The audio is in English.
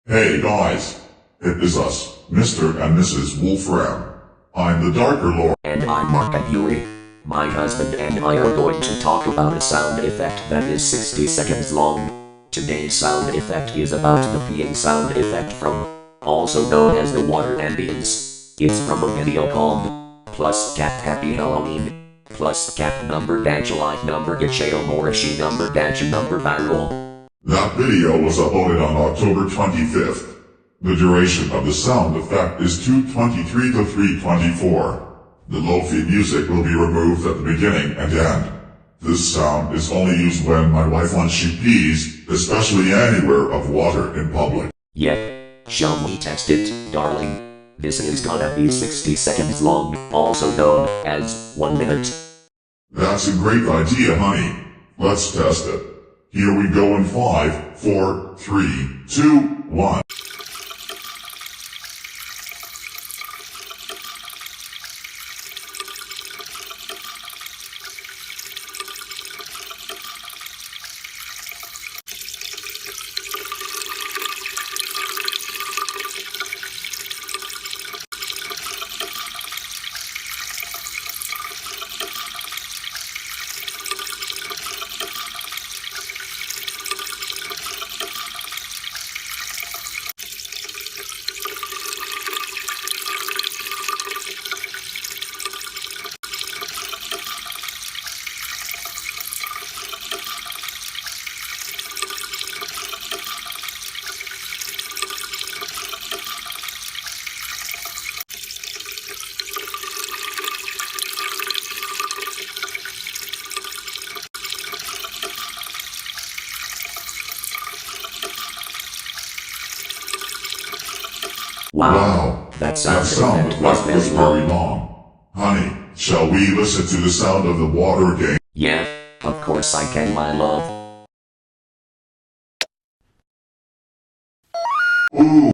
Hey guys, it is us, Mr. and Mrs. Wolfram. I'm the Darker Lord. And I'm Markov Yuri. My husband and I are going to talk about a sound effect that is 60 seconds long. Today's sound effect is about the peeing sound effect from, also known as the water ambience. It's from a video called Plus Cat Happy Halloween. Plus Cat number dash life number Gachayo Morishi number dash number viral. That video was uploaded on October 25th. The duration of the sound effect is 2:23 to 3:24. The lo-fi music will be removed at the beginning and end. This sound is only used when my wife wants she pees, especially anywhere of water in public. Yep. Shall we test it, darling? This is gonna be 60 seconds long, also known as 1 minute. That's a great idea, honey. Let's test it. Here we go in 5, 4, 3, 2, 1. Wow, that sound effect was very long. Honey, shall we listen to the sound of the water again? Yeah, of course I can, my love. Ooh.